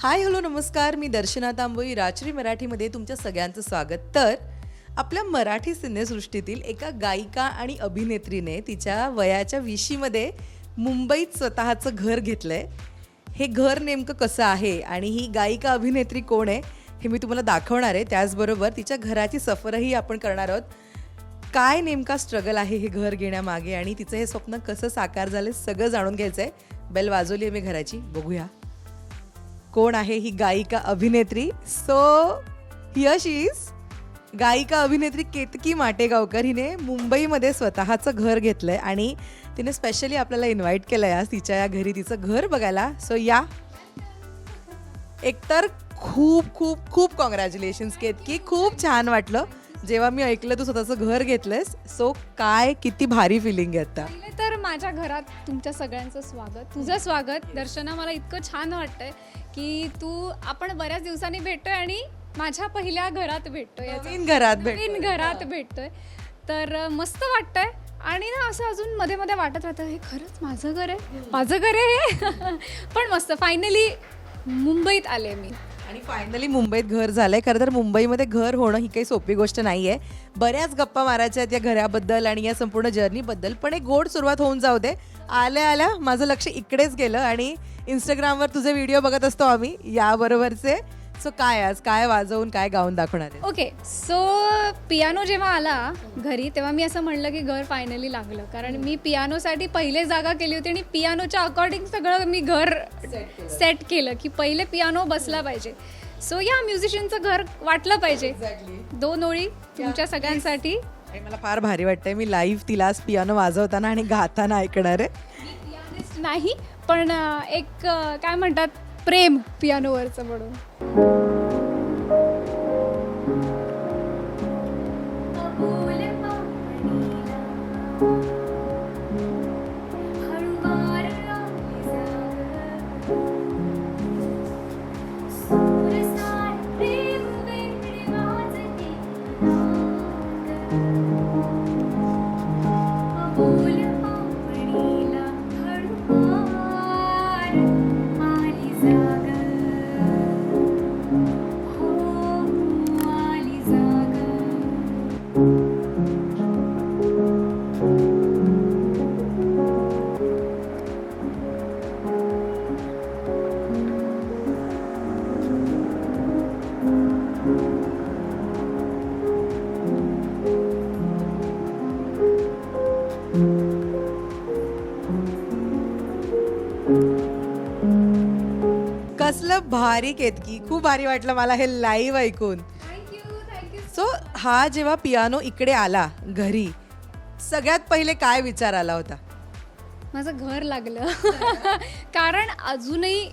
Hi hello नमस्कार, मी दर्शना तांबोई. राजश्री मराठीमध्ये तुमच्या सगळ्यांचं स्वागत. तर आपल्या मराठी सिनेसृष्टीतील एका गायिका आणि अभिनेत्रीने तिच्या वयाच्या 20मध्ये मुंबईत स्वतःचं घर घेतलं आहे. हे घर नेमकं कसं आहे आणि ही गायिका अभिनेत्री कोण आहे हे मी तुम्हाला दाखवणार आहे. त्याचबरोबर तिच्या घराची सफरही आपण करणार आहोत. काय नेमका स्ट्रगल आहे हे घर घेण्यामागे आणि तिचं हे स्वप्न कसं साकार झालं सगळं जाणून घ्यायचं आहे. बेल वाजवली आहे मी घराची, बघूया कोण आहे ही गायिका अभिनेत्री. सो हियर शी इज गायिका अभिनेत्री केतकी माटेगावकर. हिने मुंबईमध्ये स्वतःचं घर घेतलंय आणि तिने स्पेशली आपल्याला इन्व्हाइट केलंय आज तिच्या या घरी तिचं घर बघायला. सो या, एकतर खूप खूप खूप कॉंग्रॅच्युलेशन्स केतकी. खूप छान वाटलं जेव्हा मी ऐकलं तू स्वतःचं घर घेतलंयस. सो काय किती भारी फिलिंग आहे आता. पहिले तर माझ्या घरात तुमच्या सगळ्यांचं स्वागत, तुझं स्वागत दर्शना. मला इतकं छान वाटतंय की आपण बऱ्याच दिवसांनी भेटतोय आणि माझ्या पहिल्या घरात भेटतोय, नवीन घरात नवीन घरात भेटतोय. तर मस्त वाटतंय. आणि ना असं अजून मध्ये मध्ये वाटत राहतं हे खरंच माझं घर आहे, माझं घर आहे. पण मस्त फायनली मुंबईत आले मी आणि फायनली मुंबईत घर झालंय. खरं तर मुंबईमध्ये घर होणं ही काही सोपी गोष्ट नाही आहे. बऱ्याच गप्पा मारायच्या आहेत या घराबद्दल आणि या संपूर्ण जर्नीबद्दल. पण एक गोड सुरुवात होऊन जाऊ दे. आल्या आल्या माझं लक्ष इकडेच गेलं आणि इंस्टाग्रामवर तुझे व्हिडिओ बघत असतो आम्ही याबरोबरचे. सो आज काय वाजवून काय गाऊन दाखवणार आहे? ओके, सो पियानो जेव्हा आला घरी तेव्हा मी असं म्हणलं की घर फायनली लागलं. कारण मी पियानोसाठी पहिले जागा केली होती आणि पियानोच्या अकॉर्डिंग सगळं मी घर सेट केलं की पहिले पियानो बसला पाहिजे. सो या म्युझिशियनचं घर वाटलं पाहिजे. 2 ओळी तुमच्या सगळ्यांसाठी. आणि मला फार भारी वाटतंय, मी लाईव्ह तिला पियानो वाजवताना आणि गाताना ऐकणार आहे. मी पियानिस्ट नाही, पण एक काय म्हणतात प्रेम पियानोवरचं म्हणून. कसलं भारी केतकी, खूप भारी वाटलं मला हे लाईव्ह ऐकून. थँक्यू. सो हा जेव्हा पियानो इकडे आला घरी, सगळ्यात पहिले काय विचार आला होता? माझं घर लागलं. कारण अजूनही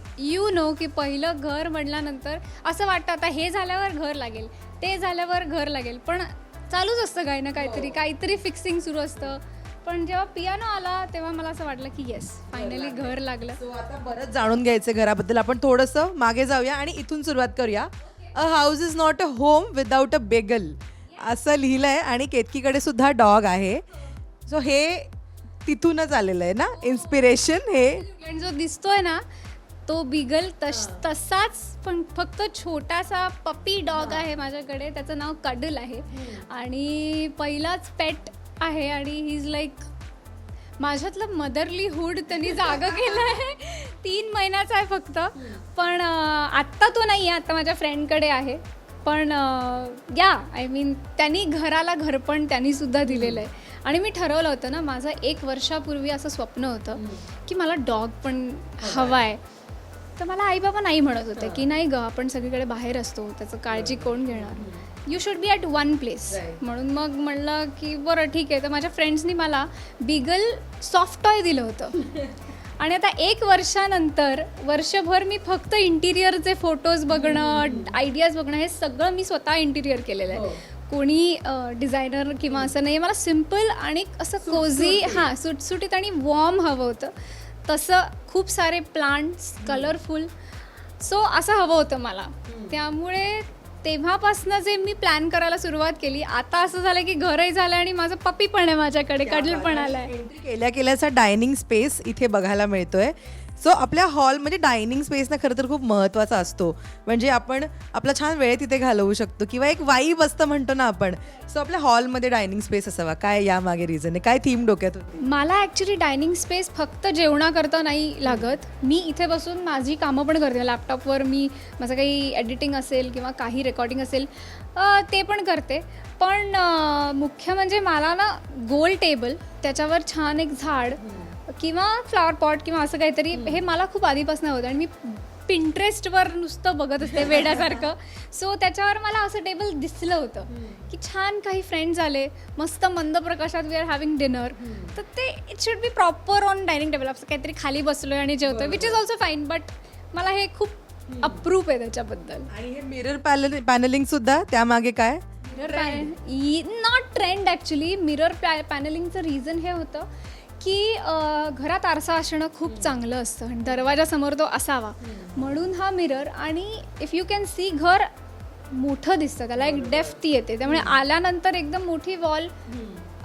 की पहिलं घर म्हटल्यानंतर असं वाटतं आता हे झाल्यावर घर लागेल, ते झाल्यावर घर लागेल. पण चालूच असतं काही ना काहीतरी फिक्सिंग सुरू असतं. पण जेव्हा पियानो आला तेव्हा मला असं वाटलं की येस, फायनली घर लागलं. सो आता बरंच जाणून घ्यायचं घराबद्दल. आपण थोडंसं मागे जाऊया आणि इथून सुरुवात करूया. अ house is not a home without a Bengal असं लिहिलंय आणि केतकीकडे सुद्धा डॉग आहे. सो हे तिथूनच आलेलं आहे ना इन्स्पिरेशन. हे आणि जो दिसतोय ना तो बिगल तसाच, पण फक्त छोटासा पपी डॉग आहे माझ्याकडे. त्याचं नाव कडल आहे आणि पहिलाच पेट आहे आणि ही इज लाईक माझ्यातलं मदरलीहूड त्यांनी जागा केलं आहे. 3 महिन्याचा आहे फक्त. पण आत्ता तो नाही आहे, आत्ता माझ्या फ्रेंडकडे आहे. पण आय मीन त्यांनी घराला घरपण त्यांनी सुद्धा दिलेलं आहे. आणि मी ठरवलं होतं ना, माझं 1 वर्षापूर्वी असं स्वप्न होतं की मला डॉग पण हवा आहे. तर मला आई बाबा नाही म्हणत होते की नाही ग, आपण सगळीकडे बाहेर असतो, त्याचं काळजी कोण घेणार, you should be at 1 place. म्हणून मग म्हणलं की बरं ठीक आहे. तर माझ्या फ्रेंड्सनी मला बिगल सॉफ्ट टॉय दिलं होतं. आणि आता 1 वर्षानंतर वर्षभर मी फक्त इंटिरियरचे फोटोज बघणं, आयडियाज बघणं, हे सगळं मी स्वतः इंटिरियर केलेलं आहे. कोणी डिझायनर किंवा असं नाही. मला सिम्पल आणि असं कोझी सुटसुटीत आणि वॉर्म हवं होतं. तसं खूप सारे प्लांट्स, कलरफुल. सो असं हवं होतं मला. त्यामुळे तेव्हापासून जे मी प्लॅन करायला सुरुवात केली, आता असं झालं की घरही झालं आणि माझं पप्पी पण आहे माझ्याकडे, कडल पण आलाय. एंट्री केल्याचा डायनिंग स्पेस इथे बघायला मिळतोय. सो आपल्या हॉल म्हणजे डायनिंग स्पेस ना खरं तर खूप महत्त्वाचा असतो. म्हणजे आपण आपला छान वेळ तिथे घालवू शकतो किंवा एक वाईब असतं म्हणतो ना आपण. सो आपल्या हॉलमध्ये डायनिंग स्पेस असावा. काय यामागे रिझन आहे, काय थीम डोक्यात होती? मला ॲक्च्युली डायनिंग स्पेस फक्त जेवणाकरता नाही लागत. मी इथे बसून माझी कामं पण करते. लॅपटॉपवर मी माझं काही एडिटिंग असेल किंवा काही रेकॉर्डिंग असेल ते पण करते. पण मुख्य म्हणजे मला ना गोल टेबल, त्याच्यावर छान एक झाड किंवा फ्लॉवर पॉट किंवा असं काहीतरी, हे मला खूप आधीपासून होतं आणि मी पिंटरेस्टवर नुसतं बघत असते वेड्यासारखं. सो त्याच्यावर मला असं टेबल दिसलं होतं की छान काही फ्रेंड्स आले, मस्त मंद प्रकाशात वी आर हॅव्हिंग डिनर, तर ते it should be proper on dining table. असं काहीतरी खाली बसलोय आणि जेवतोय, which is also fine, but मला हे खूप अप्रूप आहे त्याच्याबद्दल. आणि हे मिरर पॅनलिंग सुद्धा त्यामागे काय? Not trend actually. मिरर पॅनलिंगचं रिझन हे होतं की घरात आरसा असणं खूप चांगलं असतं आणि दरवाजासमोर तो असावा, म्हणून हा मिरर. आणि इफ यू कॅन सी, घर मोठं दिसतं, त्याला एक डेप्थ येते, त्यामुळे आल्यानंतर एकदम मोठी वॉल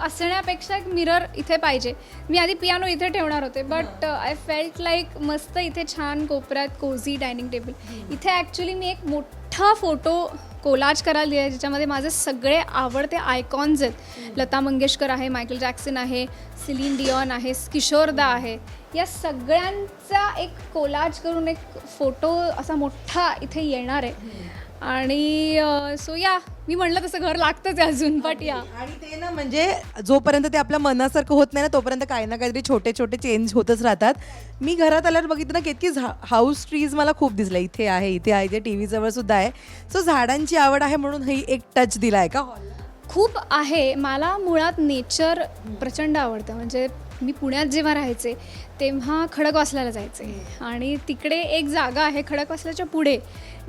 असण्यापेक्षा एक मिरर इथे पाहिजे. मी आधी पियानो इथे ठेवणार होते, बट आय फेल्ट लाईक मस्त इथे छान कोपऱ्यात कोझी डायनिंग टेबल. इथे ॲक्च्युली मी एक मोठा फोटो कोलाज करायला दिला आहे, ज्याच्यामध्ये माझे सगळे आवडते आयकॉन्स आहेत. लता मंगेशकर आहे, मायकल जॅक्सन आहे, सिलीन डिऑन आहे, किशोरदा आहे, या सगळ्यांचा एक कोलाज करून एक फोटो असा मोठा इथे येणार आहे. आणि सो या, मी म्हणलं तसं घर लागतंच आहे अजून, बट या. आणि ते ना म्हणजे जोपर्यंत ते आपल्या मनासारखं होत नाही ना, तोपर्यंत काही ना काहीतरी छोटे छोटे चेंज होतच राहतात. मी घरात आल्यावर बघितलं ना, किती हाऊस ट्रीज मला खूप दिसल्या. इथे आहे, इथे आहे, इथे टी व्ही जवळ सुद्धा आहे. सो झाडांची आवड आहे म्हणून ही एक टच दिला आहे का हॉलला? खूप आहे. मला मुळात नेचर प्रचंड आवडतं. म्हणजे मी पुण्यात जेव्हा राहायचे तेव्हा खडकवासल्याला जायचे, आणि तिकडे एक जागा आहे खडकवासल्याच्या पुढे,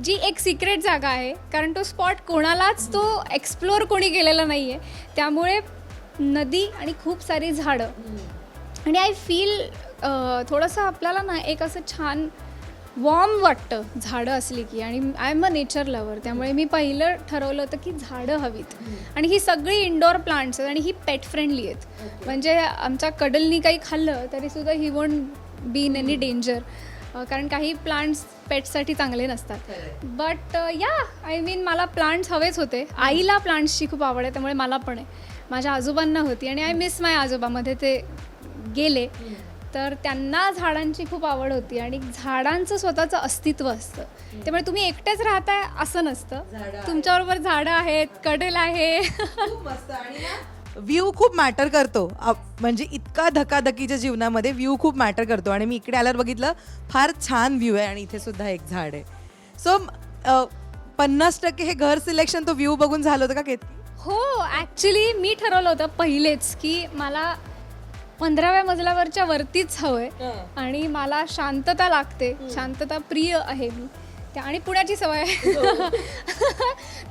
जी एक सिक्रेट जागा आहे, कारण तो स्पॉट कोणालाच तो एक्सप्लोअर कोणी केलेला नाही आहे. त्यामुळे नदी आणि खूप सारी झाडं, आणि आय फील थोडंसं आपल्याला ना एक असं छान वॉर्म वाटतं झाडं असली की. आणि I am a nature lover, त्यामुळे मी पहिलं ठरवलं होतं की झाडं हवीत. आणि ही सगळी इंडोर प्लांट्स आहेत आणि ही पेट फ्रेंडली आहेत. म्हणजे आमच्या कडलनी काही खाल्लं तरीसुद्धा he won't be in any danger, कारण काही प्लांट्स पेटसाठी चांगले नसतात. बट या, आय मीन मला प्लांट्स हवेच होते. आईला प्लांट्सची खूप आवड आहे, त्यामुळे मला पण आहे. माझ्या आजोबांना होती, आणि आय मिस माय आजोबामध्ये ते गेले, तर त्यांना झाडांची खूप आवड होती आणि झाडांचं स्वतःचं अस्तित्व असतं. त्यामुळे तुम्ही एकटेच राहताय असं नसतं, तुमच्याबरोबर झाडं आहेत, कडल आहे. व्ह्यू खूप मॅटर करतो. म्हणजे इतका धकाधकीच्या जीवनामध्ये व्ह्यू खूप मॅटर करतो. आणि मी इकडे आल्यावर बघितलं, फार छान व्ह्यू आहे आणि इथे सुद्धा एक झाड आहे. सो 50% हे घर सिलेक्शन तो व्ह्यू बघून झालं होतं का केतकी? हो, ॲक्च्युली मी ठरवलं होतं पहिलेच की मला 15व्या मजल्यावरच्या वरतीच हवंय, आणि मला शांतता लागते, शांतता प्रिय आहे मी त्या, आणि पुण्याची सवय आहे.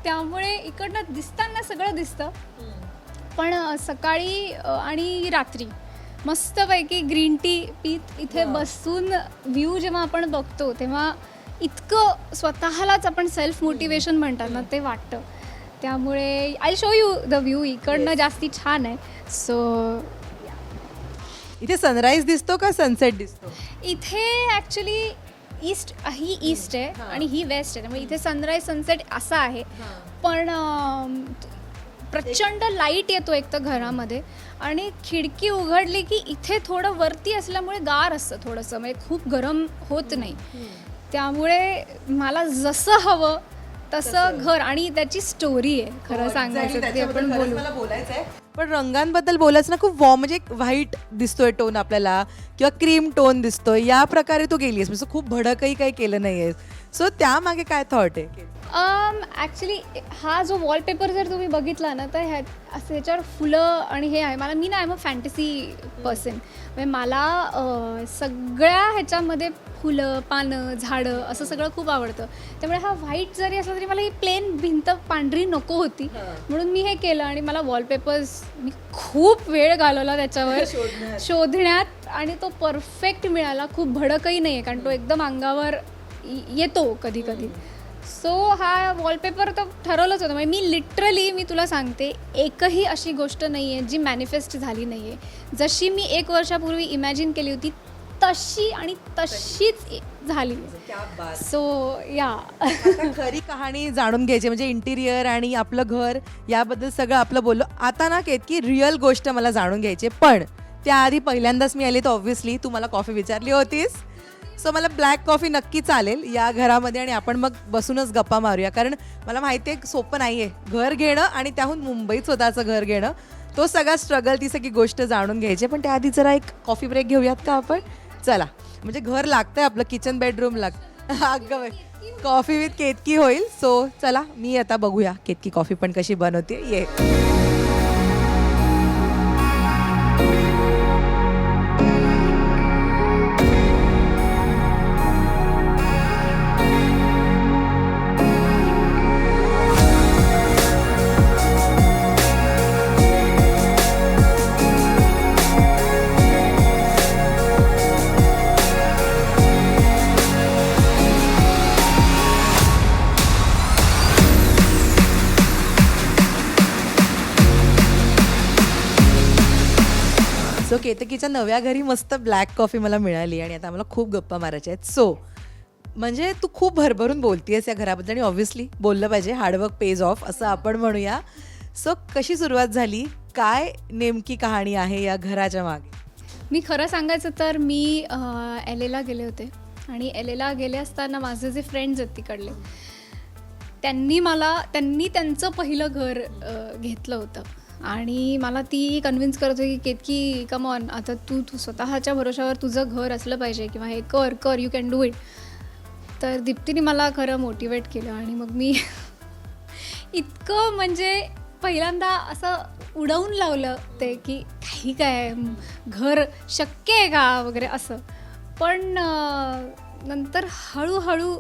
त्यामुळे इकडनं दिसताना सगळं दिसतं, पण सकाळी आणि रात्री मस्तपैकी ग्रीन टी पीत इथे बसून व्ह्यू जेव्हा आपण बघतो, तेव्हा इतकं स्वतःलाच आपण सेल्फ मोटिवेशन म्हणतात ना, ते वाटतं. त्यामुळे I show you the view. इकडनं जास्ती छान आहे. सो इथे सनराईज दिसतो का सनसेट दिसतो? इथे ॲक्च्युली ही ईस्ट आहे आणि ही वेस्ट आहे, त्यामुळे इथे सनराईज सनसेट असा आहे. पण प्रचंड लाईट येतो एक तर घरामध्ये, आणि खिडकी उघडली की इथे थोडं वरती असल्यामुळे गार असतं थोडंसं, म्हणजे खूप गरम होत नाही. त्यामुळे मला जसं हवं तसं घर, आणि त्याची स्टोरी आहे खरं सांगायचं ते आपण बोलू. मला बोलायचं आहे, पण रंगांबद्दल बोलायचं ना, खूप वॉर्म, म्हणजे एक व्हाईट दिसतोय टोन आपल्याला, किंवा क्रीम टोन दिसतोय, या प्रकारे तू गेलीस, म्हणजे खूप भडकही काही केलं नाहीयेस. सो त्यामागे काय थॉट आहे? ॲक्च्युली हा जो वॉलपेपर जर तुम्ही बघितला ना, तर ह्याच्यावर फुलं आणि हे आहे. मी ना I am a fantasy person, म्हणजे मला सगळ्या ह्याच्यामध्ये फुलं, पानं, झाडं असं सगळं खूप आवडतं. त्यामुळे हा व्हाईट जरी असला तरी मला ही प्लेन भिंत पांढरी नको होती, म्हणून मी हे केलं. आणि मला वॉलपेपर्स, मी खूप वेळ घालवला त्याच्यावर शोधण्यात, आणि तो परफेक्ट मिळाला. खूप भडकही नाही आहे, कारण तो एकदम अंगावर येतो कधी कधी. सो हा वॉलपेपर तर ठरवलंच होतं. म्हणजे मी लिटरली, मी तुला सांगते, एकही अशी गोष्ट नाही आहे जी मॅनिफेस्ट झाली नाही आहे. जशी मी 1 वर्षापूर्वी इमॅजिन केली होती तशी आणि तशीच झाली. सो या आता खरी कहाणी जाणून घ्यायची म्हणजे इंटिरियर आणि आपलं घर याबद्दल सगळं आपलं बोललो. आता ना केतकी रिअल गोष्ट मला जाणून घ्यायची आहे. पण त्याआधी पहिल्यांदाच मी आले तर ऑब्व्हियसली तू मला कॉफी विचारली होतीस. सो मला ब्लॅक कॉफी नक्की चालेल या घरामध्ये आणि आपण मग बसूनच गप्पा मारूया. कारण मला माहिती आहे सोपं नाही आहे घर घेणं आणि त्याहून मुंबईत स्वतःचं घर घेणं. तो सगळा स्ट्रगल ती सगळी गोष्ट जाणून घ्यायची. पण त्याआधी जरा एक कॉफी ब्रेक घेऊयात का आपण? चला म्हणजे घर लागतंय आपलं किचन बेडरूम लागतं. अगं कॉफी विथ केतकी होईल. सो चला मी आता बघूया केतकी कॉफी पण कशी बनवते. ये सो केतकीच्या नव्या घरी मस्त ब्लॅक कॉफी मला मिळाली आणि आता मला खूप गप्पा मारायच्या आहेत. सो म्हणजे तू खूप भरभरून बोलतीयस या घराबद्दल आणि ऑब्व्हियसली बोललं पाहिजे, हार्डवर्क पेज ऑफ असं आपण म्हणूया. सो कशी सुरुवात झाली, काय नेमकी कहाणी आहे या घराच्या मागे? मी खरं सांगायचं तर मी LAला गेले होते आणि LAला गेले असताना माझे जे फ्रेंड्स आहेत तिकडले त्यांनी त्यांचं पहिलं घर घेतलं होतं आणि मला ती कन्व्हिन्स करत होती की केतकी कम ऑन, आता तू स्वतःच्या भरोशावर तुझं घर असलं पाहिजे किंवा हे कर यू कॅन डू इट. तर दीप्तीने मला खरं मोटिवेट केलं आणि मग मी इतकं म्हणजे पहिल्यांदा असं उडवून लावलं ते की काही काय घर शक्य आहे का वगैरे असं. पण नंतर हळूहळू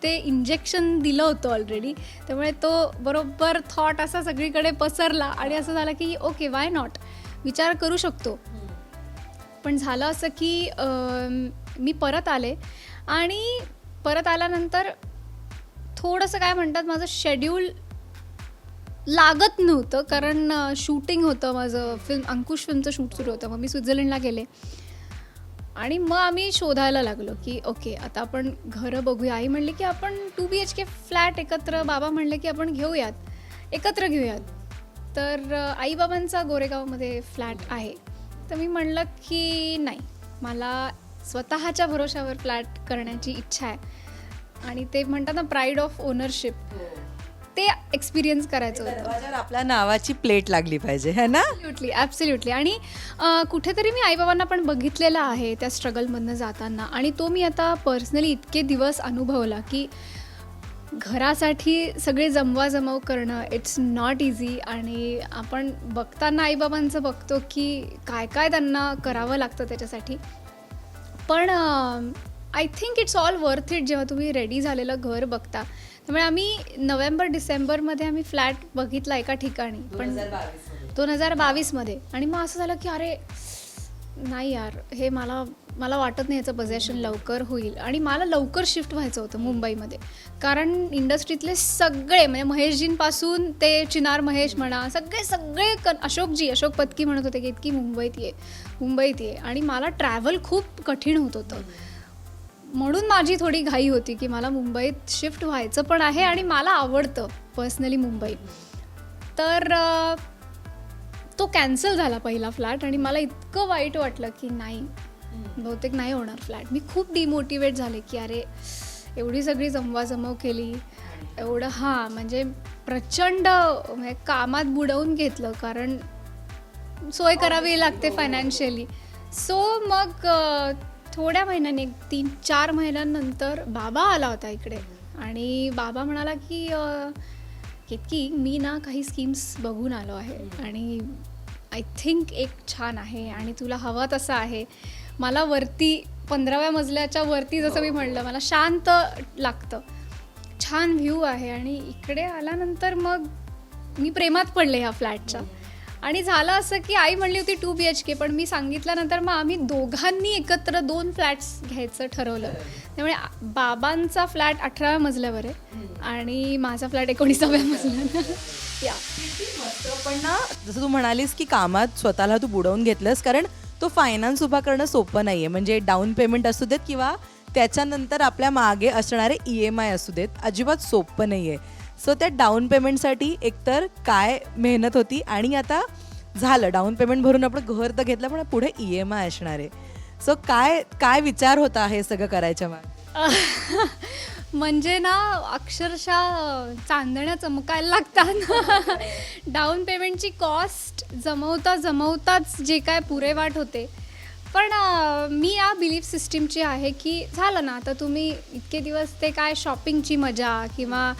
ते इंजेक्शन दिलं होतं ऑलरेडी, त्यामुळे तो बरोबर थॉट असा सगळीकडे पसरला आणि असं झालं की ओके वाय नॉट, विचार करू शकतो. पण झालं असं की मी परत आले आणि परत आल्यानंतर थोडंसं काय म्हणतात माझं शेड्यूल लागत नव्हतं कारण शूटिंग होतं माझं अंकुश फिल्मचं शूट सुरू होतं. मग मी स्वित्झर्लंडला गेले आणि मग आम्ही शोधायला लागलो की ओके आता आपण घरं बघूया. आई म्हणली की आपण 2 BHK फ्लॅट एकत्र, बाबा म्हणले की आपण एकत्र घेऊयात. तर आईबाबांचा गोरेगावमध्ये फ्लॅट आहे. तर मी म्हणलं की नाही, मला स्वतःच्या भरोशावर फ्लॅट करण्याची इच्छा आहे आणि ते म्हणतात ना प्राईड ऑफ ओनरशिप, ते एक्सपिरियन्स करायचं होतं. दरवाजावर आपल्या नावाची प्लेट लागली पाहिजे है ना? ॲब्सल्युटली. आणि कुठेतरी मी आईबाबांना पण बघितलेलं आहे त्या स्ट्रगलमधनं जाताना आणि तो मी आता पर्सनली इतके दिवस अनुभवला की घरासाठी सगळे जमवाजमव करणं इट्स नॉट इझी. आणि आपण बघताना आईबाबांचं बघतो की काय काय त्यांना करावं लागतं त्याच्यासाठी. पण I think it's all worth it जेव्हा तुम्ही रेडी झालेलं घर बघता. त्यामुळे आम्ही नोव्हेंबर-डिसेंबरमध्ये आम्ही फ्लॅट बघितला एका ठिकाणी, पण 2022मध्ये. आणि मग असं झालं की अरे नाही यार, हे मला वाटत नाही याचं पोझेशन लवकर होईल आणि मला लवकर शिफ्ट व्हायचं होतं मुंबईमध्ये. कारण इंडस्ट्रीतले सगळे म्हणजे महेशजींपासून ते चिनार महेश म्हणा, सगळे अशोक पत्की म्हणत होते की इतकी मुंबईत ये आणि मला ट्रॅव्हल खूप कठीण होत होतं. म्हणून माझी थोडी घाई होती की मला मुंबईत शिफ्ट व्हायचं पण आहे आणि मला आवडतं पर्सनली मुंबई. तर तो कॅन्सल झाला पहिला फ्लॅट आणि मला इतकं वाईट वाटलं की नाही, बहुतेक नाही होणार फ्लॅट. मी खूप डिमोटिवेट झाले की अरे एवढी सगळी जमवाजमव केली, एवढं म्हणजे प्रचंड म्हणजे कामात बुडवून घेतलं कारण सोय करावी लागते फायनान्शियली. सो मग थोड्या महिन्यांनी 3-4 महिन्यांनंतर बाबा आला होता इकडे आणि बाबा म्हणाला की केतकी मी ना काही स्कीम्स बघून आलो आहे आणि आय थिंक एक छान आहे आणि तुला हवं तसं आहे. मला वरती 15व्या मजल्याच्या वरती जसं मी म्हणलं मला शांत लागतं, छान व्ह्यू आहे आणि इकडे आल्यानंतर मग मी प्रेमात पडले ह्या फ्लॅटच्या. आणि झालं असं की आई म्हणली होती 2 BHK, पण मी सांगितल्यानंतर मग आम्ही दोघांनी एकत्र 2 फ्लॅट्स घ्यायचं ठरवलं. त्यामुळे बाबांचा फ्लॅट 18व्या मजल्यावर आहे आणि माझा फ्लॅट 19व्या मजल्यावर. या पण ना जसं तू म्हणालीस की कामात स्वतःला तू बुडवून घेतलंस कारण तो फायनान्स उभा करणं सोपं नाही आहे. म्हणजे डाऊन पेमेंट असू देत किंवा त्याच्यानंतर आपल्या मागे असणारे EMI असू देत, अजिबात सोपं नाही आहे. सो त्या डाऊन पेमेंटसाठी एकतर काय मेहनत होती आणि आता झालं डाऊन पेमेंट भरून आपण घर तर घेतलं पण पुढे EMI असणार आहे. सो काय काय विचार होता हे सगळं करायच्या मागे? म्हणजे ना अक्षरशः चांदण्या चमकायला लागतात. डाऊन पेमेंटची कॉस्ट जमवताच जे काय पुरेवाट होते. पण मी या बिलीफ सिस्टीमची आहे की झालं ना आता तुम्ही इतके दिवस ते काय शॉपिंगची मजा किंवा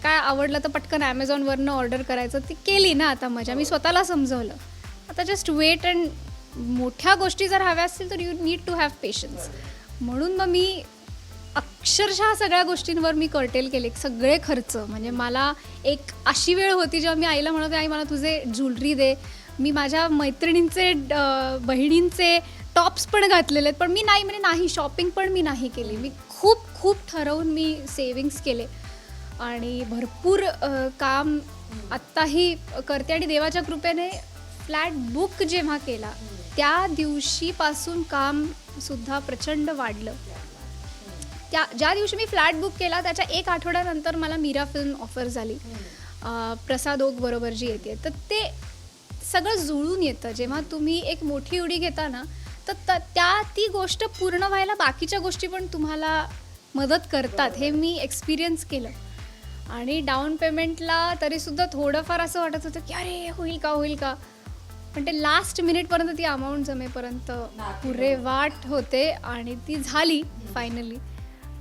काय आवडलं तर पटकन ॲमेझॉनवरनं ऑर्डर करायचं ती केली ना आता मजा. मी स्वतःला समजवलं आता जस्ट वेट अँड मोठ्या गोष्टी जर हव्या असतील तर you need to have patience. म्हणून मग मी अक्षरशः सगळ्या गोष्टींवर मी कर्टेल केले सगळे खर्च. म्हणजे मला एक अशी वेळ होती जेव्हा मी आईला म्हणत होते आई मला तुझे ज्वेलरी दे. मी माझ्या मैत्रिणींचे बहिणींचे टॉप्स पण घातलेले आहेत पण मी नाही म्हणजे नाही शॉपिंग पण मी नाही केली. मी खूप ठरवून मी सेविंग्स केले आणि भरपूर काम आत्ताही करते. आणि देवाच्या कृपेने फ्लॅट बुक जेव्हा केला त्या दिवशीपासून कामसुद्धा प्रचंड वाढलं. ज्या दिवशी मी फ्लॅट बुक केला त्याच्या 1 आठवड्यानंतर मला मीरा फिल्म ऑफर झाली प्रसाद ओक बरोबर जी येते. तर ते सगळं जुळून येतं जेव्हा तुम्ही एक मोठी उडी घेता ना तर ती गोष्ट पूर्ण व्हायला बाकीच्या गोष्टी पण तुम्हाला मदत करतात. हे मी एक्सपिरियन्स केलं. आणि डाऊन पेमेंटला तरीसुद्धा थोडंफार असं वाटत होतं की अरे होईल का पण ते लास्ट मिनिटपर्यंत ती अमाऊंट जमेपर्यंत पुरे वाट होते आणि ती झाली फायनली.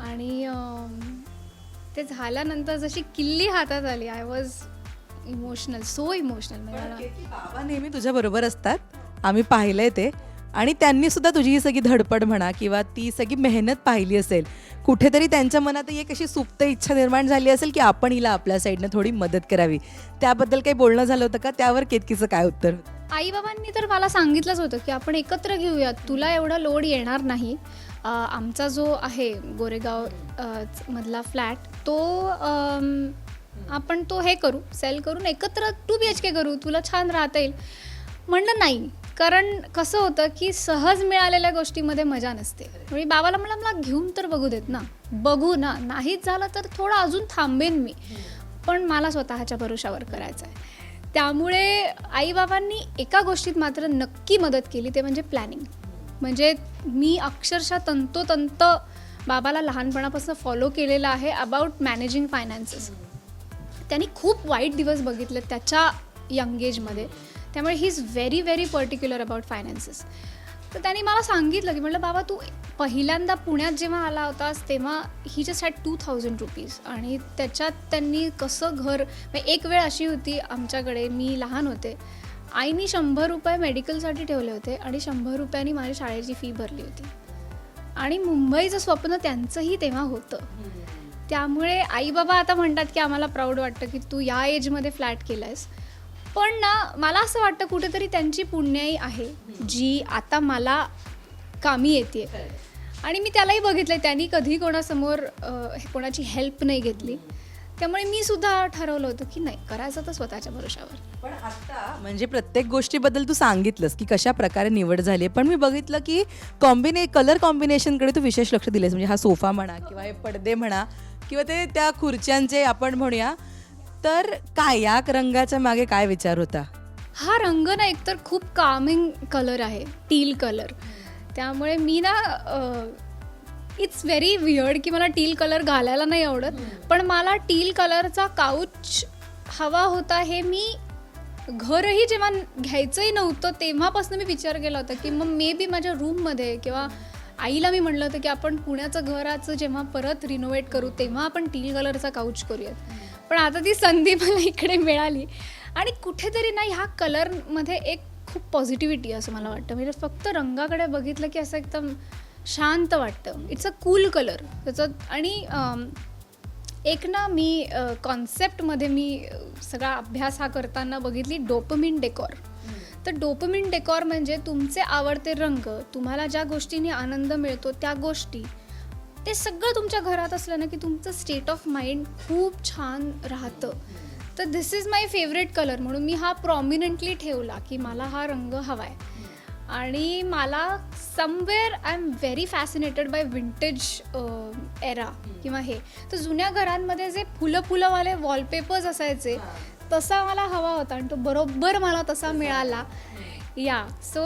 आणि ते झाल्यानंतर जशी किल्ली हातात आली I was emotional so emotional. बाबा नेहमी तुझ्या बरोबर असतात आम्ही पाहिलंय ते आणि त्यांनी सुद्धा तुझी ही सगळी धडपड म्हणा किंवा ती सगळी मेहनत पाहिली असेल. कुठेतरी त्यांच्या मनात एक अशी सुप्त इच्छा निर्माण झाली असेल की आपण हिला आपल्या साईडनं थोडी मदत करावी. त्याबद्दल काही बोलणं झालं होतं का? त्यावर केतकीचं काय उत्तर? आई बाबांनी तर मला सांगितलंच होतं की आपण एकत्र घेऊयात तुला एवढा लोड येणार नाही. आमचा जो आहे गोरेगाव मधला फ्लॅट तो आपण तो हे करू सेल करून एकत्र 2 BHK करू तुला छान राहता येईल. म्हणलं नाही कारण कसं होतं की सहज मिळालेल्या गोष्टीमध्ये मजा नसते. म्हणजे बाबाला मला घेऊन तर बघू ना नाहीच झालं तर थोडं अजून थांबेन मी पण मला स्वतःच्या भरोशावर करायचं आहे. त्यामुळे आईबाबांनी एका गोष्टीत मात्र नक्की मदत केली ते म्हणजे प्लॅनिंग. म्हणजे मी अक्षरशः तंतोतंत बाबाला लहानपणापासून फॉलो केलेलं आहे अबाउट मॅनेजिंग फायनान्सेस. त्यांनी खूप वाईट दिवस बघितले त्याच्या यंग एजमध्ये. त्यामुळे he is very particular about finances. तर त्यांनी मला सांगितलं की म्हटलं बाबा तू पहिल्यांदा पुण्यात जेव्हा आला होतास तेव्हा ही जस्ट हॅड 2000 रुपीज आणि त्याच्यात त्यांनी कसं घर एक वेळ अशी होती आमच्याकडे मी लहान होते आईनी 100 रुपये मेडिकलसाठी ठेवले होते आणि 100 रुपयांनी माझ्या शाळेची फी भरली होती. आणि मुंबईचं स्वप्न त्यांचंही तेव्हा होतं. त्यामुळे आई बाबा आता म्हणतात की आम्हाला प्राऊड वाटतं की तू या एजमध्ये फ्लॅट केलं आहेस. पण ना मला असं वाटतं कुठेतरी त्यांची पुण्याई आहे जी आता मला कामी येते. आणि मी त्यालाही बघितलं त्यांनी कधी कोणासमोर कोणाची हेल्प नाही घेतली. त्यामुळे मी सुद्धा ठरवलं होतं की नाही करायचं तर स्वतःच्या भरोशावर. पण आता म्हणजे प्रत्येक गोष्टीबद्दल तू सांगितलंस की कशा प्रकारे निवड झाली. पण मी बघितलं की कलर कॉम्बिनेशनकडे तू विशेष लक्ष दिलेस. म्हणजे हा सोफा म्हणा किंवा हे पडदे म्हणा किंवा ते त्या खुर्च्यांचे आपण म्हणूया तर काय या रंगाच्या मागे काय विचार होता? हा रंग ना एकतर खूप कामिंग कलर आहे टील कलर. त्यामुळे मी ना इट्स व्हेरी वियर्ड की मला टील कलर घालायला नाही आवडत पण मला टील कलरचा काउच हवा होता. हे मी घरही जेव्हा घ्यायचंही नव्हतं तेव्हापासून मी विचार केला होता की मग मे बी माझ्या रूममध्ये किंवा आईला मी म्हणलं होतं की आपण पुण्याचं घराचं जेव्हा परत रिनोव्हेट करू तेव्हा आपण टील कलरचा काउच करूयात. पण आता ती संधी मला इकडे मिळाली आणि कुठेतरी ना ह्या कलरमध्ये एक खूप पॉझिटिव्हिटी असं मला वाटतं. म्हणजे फक्त रंगाकडे बघितलं की असं एकदम शांत वाटतं. इट्स अ कूल कलर त्याचं. आणि एक ना मी कॉन्सेप्टमध्ये मी सगळा अभ्यास हा करताना बघितली डोपामिन डेकॉर. तर डोपामिन डेकॉर म्हणजे तुमचे आवडते रंग तुम्हाला ज्या गोष्टींनी आनंद मिळतो त्या गोष्टी ते सगळं तुमच्या घरात असलं ना की तुमचं स्टेट ऑफ माइंड खूप छान राहतं. तर दिस इज माय फेवरेट कलर म्हणून मी हा प्रॉमिनंटली ठेवला की मला हा रंग हवा आहे. आणि मला somewhere I am very fascinated by vintage era किंवा हे. तर जुन्या घरांमध्ये जे फुलंवाले वॉलपेपर्स असायचे तसा मला हवा होता आणि तो बरोबर मला तसा मिळाला. या सो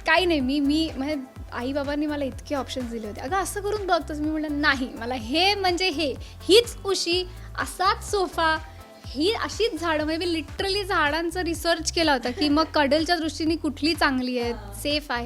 काही नाही, मी म्हणजे आई बाबांनी मला इतके ऑप्शन्स दिले होते, अगं असं करून बघतोस. मी म्हटलं नाही, मला हे म्हणजे हीच उशी, असाच सोफा, ही अशीच झाडं. म्हणजे मी लिटरली झाडांचा रिसर्च केला होता की मग कडलच्या दृष्टीने कुठली चांगली आहे, सेफ आहे.